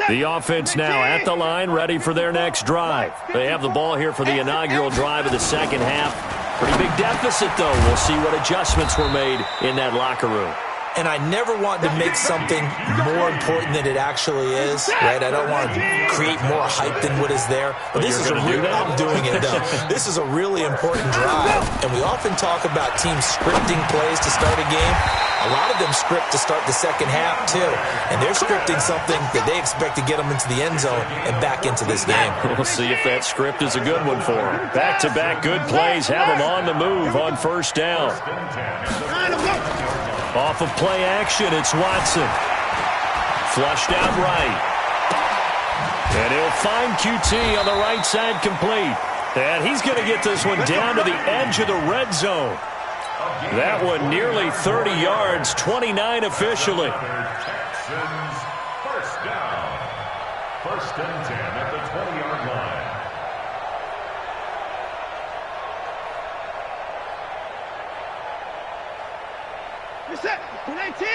The offense now at the line, ready for their next drive. They have the ball here for the inaugural drive of the second half. Pretty big deficit, though. We'll see what adjustments were made in that locker room. And I never want to make something more important than it actually is, right? I don't want to create more hype than what is there. But this is I'm doing it, though. This is a really important drive. And we often talk about teams scripting plays to start a game. A lot of them script to start the second half, too. And they're scripting something that they expect to get them into the end zone and back into this game. We'll see if that script is a good one for them. Back-to-back good plays have them on the move on first down. Off of play action, it's Watson. Flushed out right. And he'll find QT on the right side complete. And he's going to get this one down to the edge of the red zone. That one nearly 30 yards, 29 officially. First down. First and 10 at the 20-yard line. Reset. 19.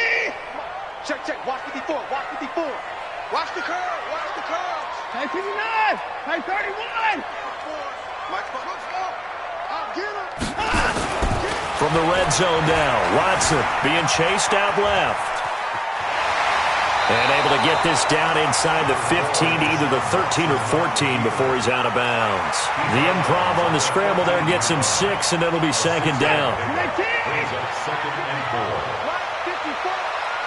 Check. Watch 54. Watch 54. Watch the curve. Watch the curve. Type 59. Type 31. Get him. From the red zone now, Watson being chased out left. And able to get this down inside the 15, either the 13 or 14 before he's out of bounds. The improv on the scramble there gets him 6, and it'll be second down. Second and 4.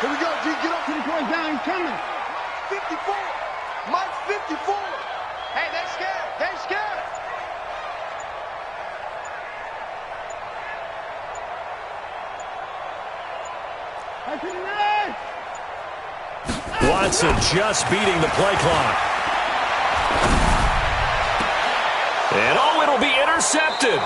Here we go, G. Get up to the point down. He's coming. 54. Mike 54. Hey, they're scared. They're scared. Watson just beating the play clock. And it'll be intercepted.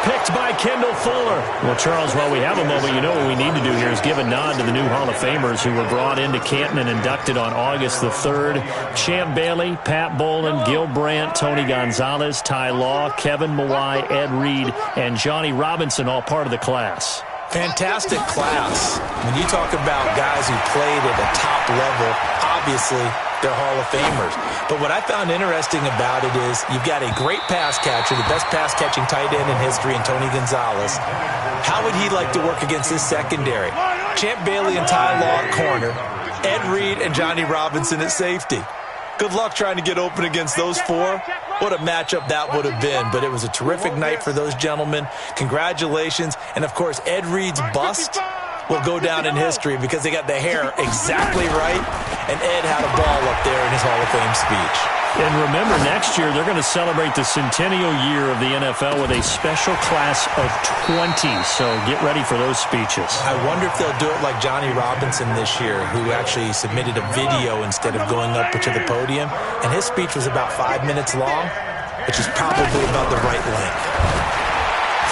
Picked by Kendall Fuller. Well, Charles, while we have a moment, you know what we need to do here is give a nod to the new Hall of Famers who were brought into Canton and inducted on August the 3rd. Champ Bailey, Pat Bolin, Gil Brandt, Tony Gonzalez, Ty Law, Kevin Mawai, Ed Reed, and Johnny Robinson, all part of the class. Fantastic class. When you talk about guys who played at a top level, obviously they're Hall of Famers. But what I found interesting about it is you've got a great pass catcher, the best pass-catching tight end in history, in Tony Gonzalez. How would he like to work against his secondary? Champ Bailey and Ty Law at corner, Ed Reed and Johnny Robinson at safety. Good luck trying to get open against those four. What a matchup that would have been. But it was a terrific night for those gentlemen. Congratulations. And, of course, Ed Reed's bust will go down in history because they got the hair exactly right. And Ed had a ball up there in his Hall of Fame speech. And remember, next year they're going to celebrate the centennial year of the NFL with a special class of 20. So get ready for those speeches. I wonder if they'll do it like Johnny Robinson this year, who actually submitted a video instead of going up to the podium. And his speech was about 5 minutes long, which is probably about the right length.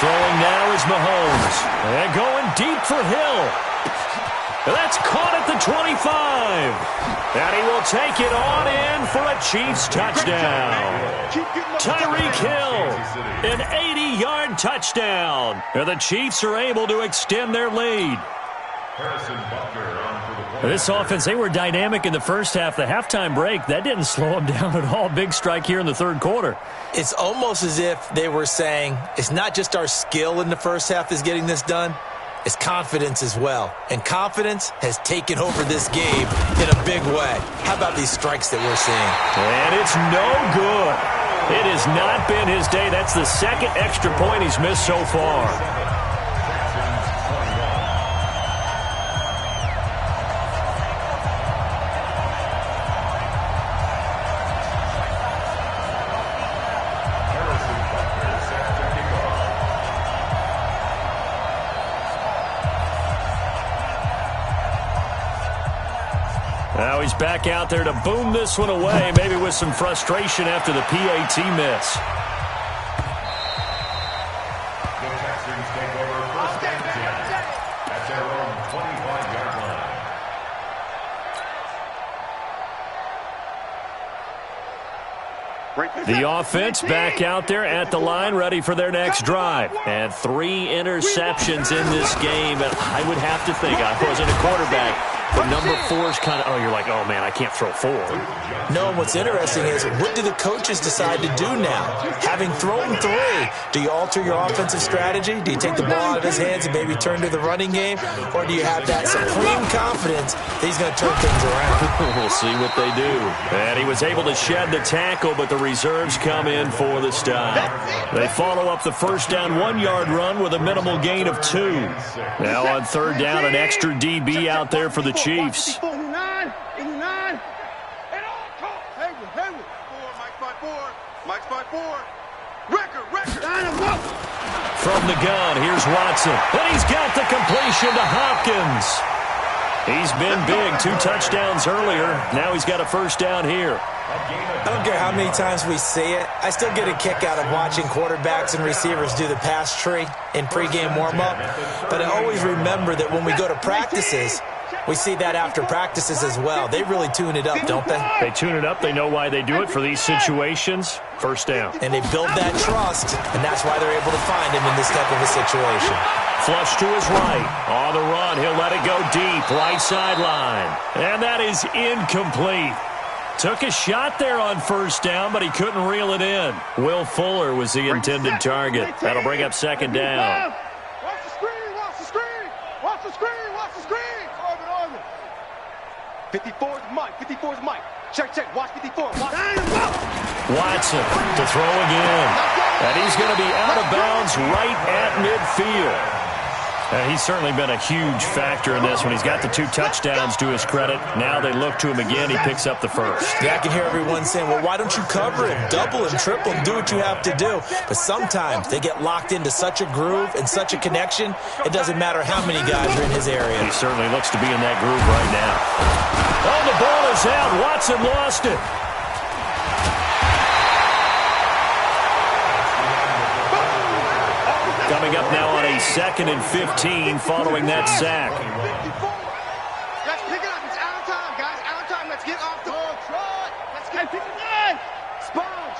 Throwing now is Mahomes. And going deep for Hill. That's caught at the 25. And he will take it on in for a Chiefs touchdown. Tyreek Hill, an 80-yard touchdown. And the Chiefs are able to extend their lead. This offense, they were dynamic in the first half. The halftime break, that didn't slow them down at all. Big strike here in the third quarter. It's almost as if they were saying, it's not just our skill in the first half that's getting this done. It's confidence as well. And confidence has taken over this game in a big way. How about these strikes that we're seeing? And it's no good. It has not been his day. That's the second extra point he's missed so far. Now he's back out there to boom this one away, maybe with some frustration after the PAT miss. The Texans take over first and 10 at their own 25-yard line. The offense back out there at the line, ready for their next drive. And 3 interceptions in this game. And I would have to think, I wasn't a quarterback, but the number 4's kind of, oh, you're like, oh, man, I can't throw 4. No, and what's interesting is, what do the coaches decide to do now? Having thrown 3, do you alter your offensive strategy? Do you take the ball out of his hands and maybe turn to the running game? Or do you have that supreme confidence that he's going to turn things around? We'll see what they do. And he was able to shed the tackle, but the reserves come in for the stop. They follow up the first down 1-yard run with a minimal gain of 2. Now on third down, an extra DB out there for the Chiefs. From the gun, here's Watson. And he's got the completion to Hopkins. He's been big, 2 touchdowns earlier. Now he's got a first down here. I don't care how many times we see it. I still get a kick out of watching quarterbacks and receivers do the pass tree in pregame warm-up. But I always remember that when we go to practices, we see that after practices as well. They really tune it up, don't they? They tune it up. They know why they do it for these situations. First down. And they build that trust, and that's why they're able to find him in this type of a situation. Flush to his right. On the run, he'll let it go deep. Right sideline. And that is incomplete. Took a shot there on first down, but he couldn't reel it in. Will Fuller was the intended target. That'll bring up second down. Watch the screen, watch the screen. Watch the screen, watch the screen. Orbit. 54's Mike, 54's Mike. Check, watch 54. Watch. Watson to throw again. And he's going to be out of bounds right at midfield. He's certainly been a huge factor in this when he's got the 2 touchdowns to his credit. Now they look to him again. He picks up the first. Yeah, I can hear everyone saying, well, why don't you cover him, double him, triple him, do what you have to do. But sometimes they get locked into such a groove and such a connection, it doesn't matter how many guys are in his area. He certainly looks to be in that groove right now. Oh, the ball is out. Watson lost it. Coming up now on a 2nd and 15 following that sack. Let's pick it up. It's out of time, guys. Out of time. Let's get off the ball. Let's get 59. Sponge.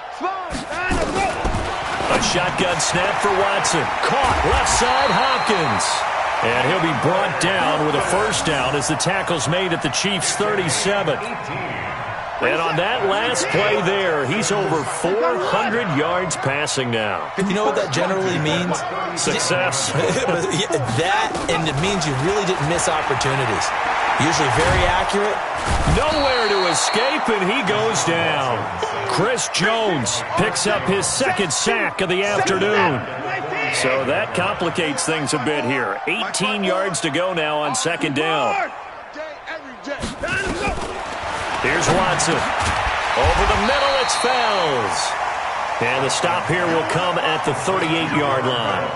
A shotgun snap for Watson. Caught left side Hopkins. And he'll be brought down with a first down as the tackle's made at the Chiefs' 37. And on that last play there, he's over 400 yards passing now. You know what that generally means? Success. That, and it means you really didn't miss opportunities. Usually very accurate. Nowhere to escape, and he goes down. Chris Jones picks up his 2nd sack of the afternoon. So that complicates things a bit here. 18 yards to go now on 2nd down. Here's Watson. Over the middle, it's Fells. And the stop here will come at the 38-yard line.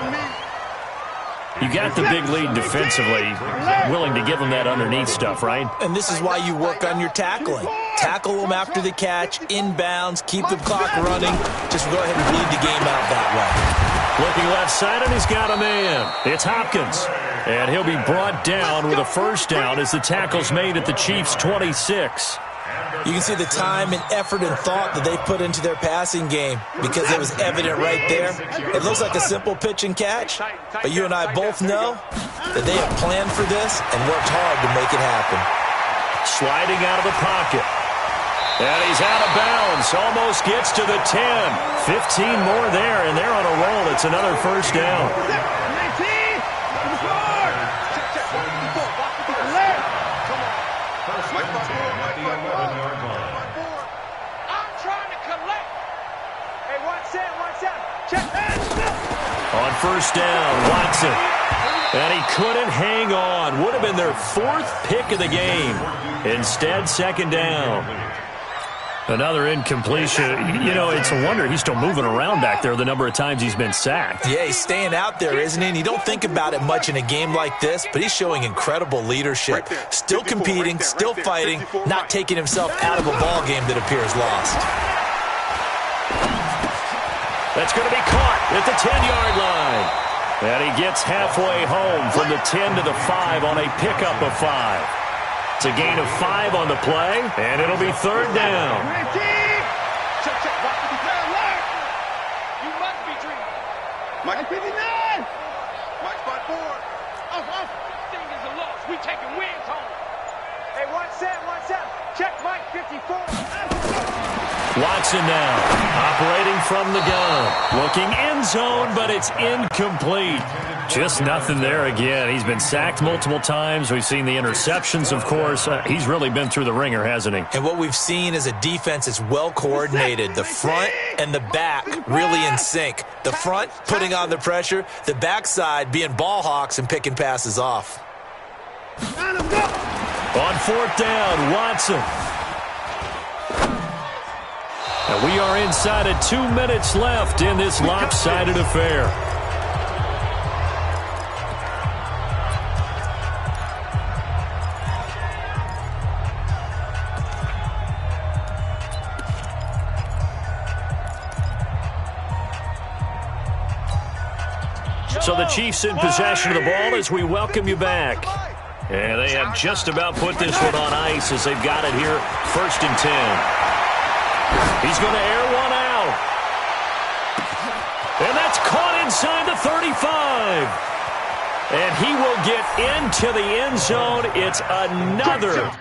You got the big lead defensively, willing to give them that underneath stuff, right? And this is why you work on your tackling. Tackle them after the catch, inbounds, keep the clock running. Just go ahead and bleed the game out that way. Looking left side, and he's got a man. It's Hopkins. And he'll be brought down with a first down as the tackle's made at the Chiefs' 26. You can see the time and effort and thought that they put into their passing game because it was evident right there. It looks like a simple pitch and catch, but you and I both know that they have planned for this and worked hard to make it happen. Sliding out of the pocket. And he's out of bounds. Almost gets to the 10. 15 more there, and they're on a roll. It's another first down. On first down, Watson. And he couldn't hang on. Would have been their 4th pick of the game. Instead, 2nd down. Another incompletion. You know, it's a wonder he's still moving around back there the number of times he's been sacked. Yeah, he's staying out there, isn't he? And you don't think about it much in a game like this, but he's showing incredible leadership. Still competing, still fighting, not taking himself out of a ball game that appears lost. That's going to be caught at the 10-yard line. And he gets halfway home from the 10 to the 5 on a pickup of 5. It's a gain of 5 on the play, and it'll be 3rd down. Check. Watch the defense. You must be dreaming. Mike 59. Mike spot 4. Off. This thing is a loss. We taking wins home. Hey, one set. Check Mike 54. Watson now, operating from the gun. Looking end zone, but it's incomplete. Just nothing there again. He's been sacked multiple times. We've seen the interceptions, of course. He's really been through the ringer, hasn't he? And what we've seen is a defense that's well coordinated. The front and the back really in sync. The front putting on the pressure. The backside being ball hawks and picking passes off. On 4th down, Watson. And we are inside of 2 minutes left in this lopsided affair. So the Chiefs in possession of the ball as we welcome you back. And they have just about put this one on ice as they've got it here, 1st and 10. He's going to air one out. And that's caught inside the 35. And he will get into the end zone. It's another.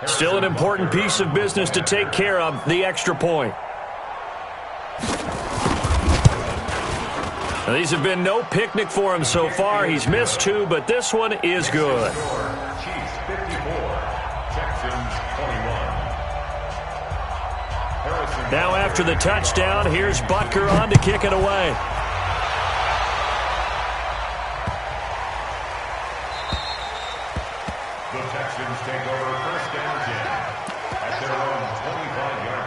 Still an important piece of business to take care of, the extra point. Now, these have been no picnic for him so far. He's missed 2, but this one is good. Chiefs 54, Texans 21. Now after the touchdown, here's Butker on to kick it away. The Texans take over 1st and 10 at their own 25-yard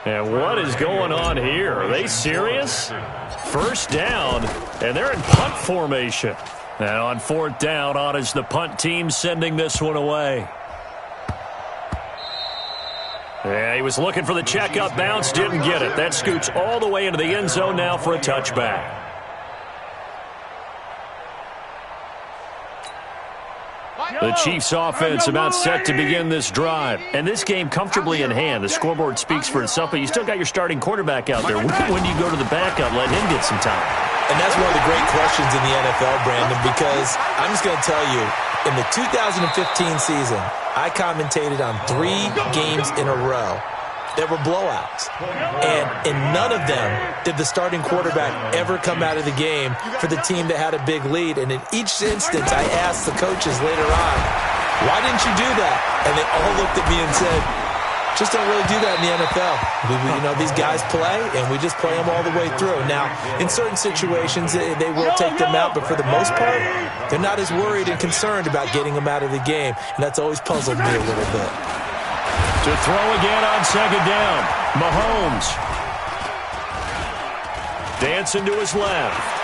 line. And what is going on here? Are they serious? 1st down, and they're in punt formation. And on 4th down, on is the punt team sending this one away. Yeah, he was looking for the checkup bounce, didn't get it. That scoots all the way into the end zone now for a touchback. The Chiefs offense about set to begin this drive. And this game comfortably in hand. The scoreboard speaks for itself, but you still got your starting quarterback out there. When do you go to the backup, let him get some time? And that's one of the great questions in the NFL, Brandon, because I'm just going to tell you, in the 2015 season, I commentated on 3 games in a row that were blowouts. And in none of them did the starting quarterback ever come out of the game for the team that had a big lead. And in each instance, I asked the coaches later on, why didn't you do that? And they all looked at me and said, just don't really do that in the NFL. These guys play, and we just play them all the way through. Now, in certain situations, they will take them out, but for the most part, they're not as worried and concerned about getting them out of the game, and that's always puzzled me a little bit. To throw again on 2nd down, Mahomes. Dancing to his left.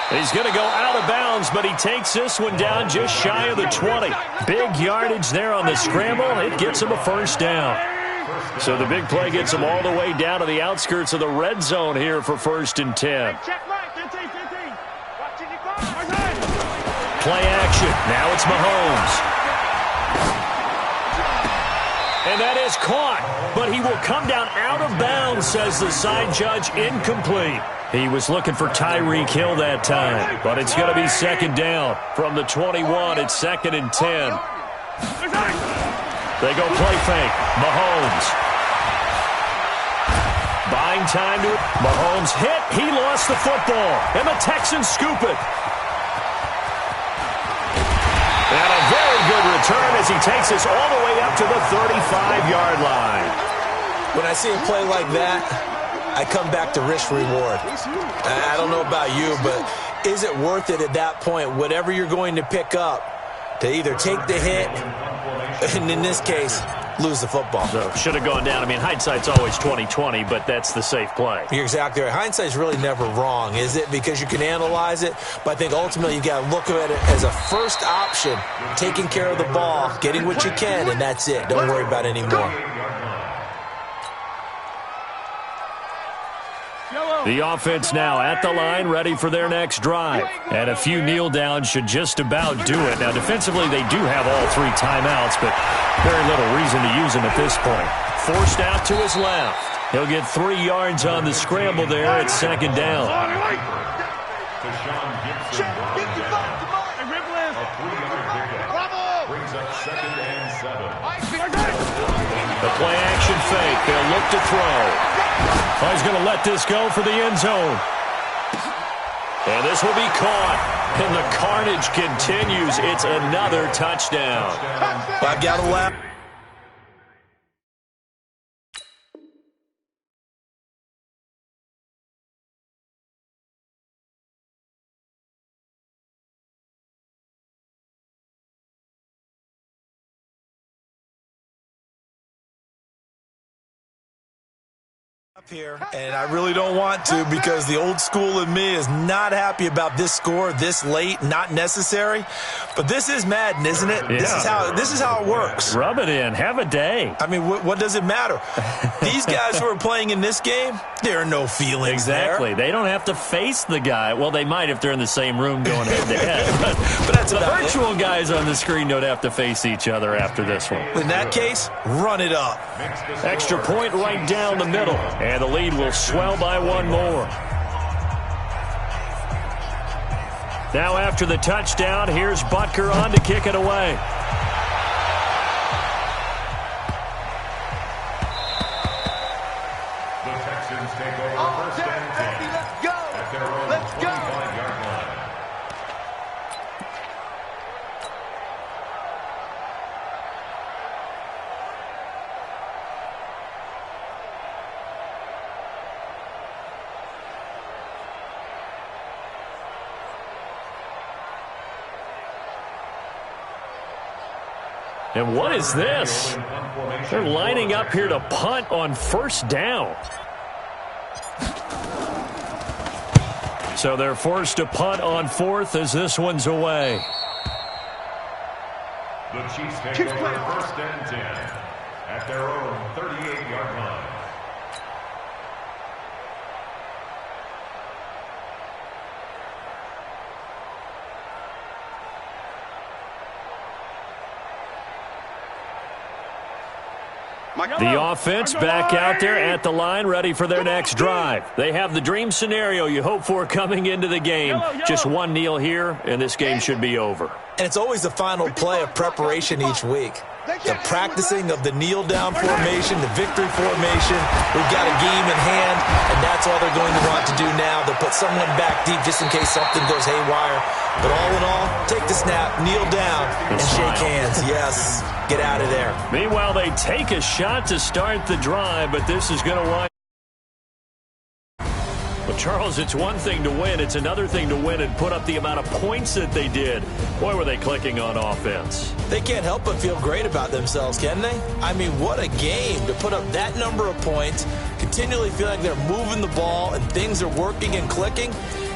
He's going to go out of bounds, but he takes this one down just shy of the 20. Big yardage there on the scramble. It gets him a 1st down. So the big play gets him all the way down to the outskirts of the red zone here for 1st and 10. Play action. Now it's Mahomes. And that is caught, but he will come down out of bounds, says the side judge, incomplete. He was looking for Tyreek Hill that time, but it's going to be 2nd down. From the 21, it's 2nd and 10. They go play fake. Mahomes. Buying time to Mahomes hit. He lost the football, and the Texans scoop it. And a very good return as he takes us all the way up to the 35-yard line. When I see a play like that, I come back to risk reward. I don't know about you, but is it worth it at that point, whatever you're going to pick up, to either take the hit, and in this case, lose the football. So should have gone down. I mean, hindsight's always 20/20, but that's the safe play. You're exactly right. Hindsight's really never wrong, is it? Because you can analyze it, but I think ultimately you got to look at it as a first option, taking care of the ball, getting what you can, and that's it. Don't worry about it anymore. The offense now at the line, ready for their next drive. And a few kneel downs should just about do it. Now, defensively, they do have all 3 timeouts, but very little reason to use them at this point. Forced out to his left. He'll get 3 yards on the scramble there at second down. The play action fake. They'll look to throw. Oh, he's going to let this go for the end zone. And this will be caught. And the carnage continues. It's another touchdown. I've got to laugh. Here, and I really don't want to because the old school in me is not happy about this score this late, not necessary. But this is Madden, isn't it? Yeah. This is how it works. Rub it in. Have a day. I mean, what does it matter? These guys who are playing in this game, there are no feelings exactly. there. They don't have to face the guy. Well, they might if they're in the same room going head-to-head. But that's the virtual guys on the screen don't have to face each other after this one. In that case, run it up. Extra point right down the middle. And the lead will swell by 1 more. Now after the touchdown, here's Butker on to kick it away. The Texans take over first and 10. Let's go. At their own 25-yard line. And what is this? They're lining up here to punt on first down. So they're forced to punt on 4th as this one's away. The Chiefs take over first and 10 at their own 38-yard line. The offense back out there at the line, ready for their next drive. They have the dream scenario you hope for coming into the game. Just 1 kneel here, and this game should be over. And it's always the final play of preparation each week. The practicing of the kneel-down formation, the victory formation. We've got a game in hand, and that's all they're going to want to do now. They'll put someone back deep just in case something goes haywire. But all in all, take the snap, kneel down, and shake hands. Yes, get out of there. Meanwhile, they take a shot to start the drive, but this is going to wind. Well, Charles, it's one thing to win. It's another thing to win and put up the amount of points that they did. Boy, were they clicking on offense. They can't help but feel great about themselves, can they? I mean, what a game to put up that number of points, continually feel like they're moving the ball and things are working and clicking.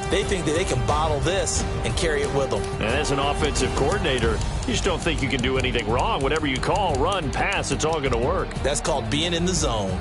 They think that they can bottle this and carry it with them. And as an offensive coordinator, you just don't think you can do anything wrong. Whatever you call, run, pass, it's all going to work. That's called being in the zone.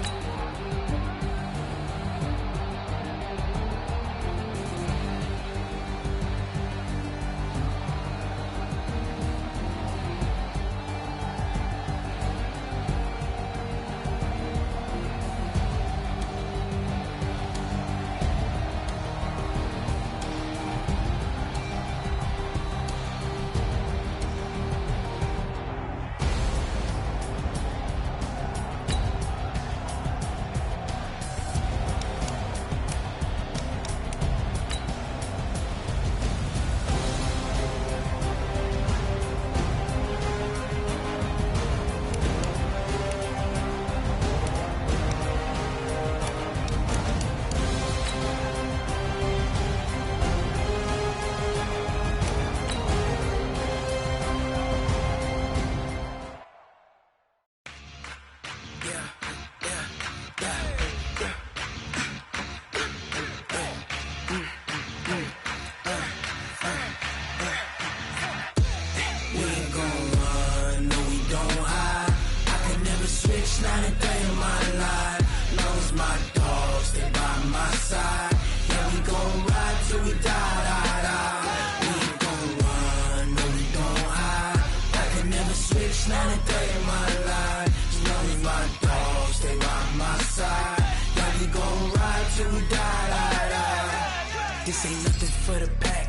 not a day in my life. Long as my dogs stay by my side. Yeah, we gon' ride till we die, die, die. We ain't gon' run, no, we gon' hide. I can never switch, not a day in my life. As long as my dogs stay by my side. Yeah, we gon' ride till we die, die, die. This ain't nothing for the pack.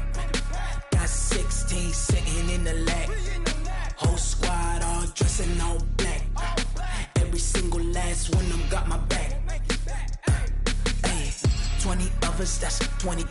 Got 16 sitting in the lag. Whole squad all dressing all black. Every single last one of them got my back. Hey, 20 of us, that's 20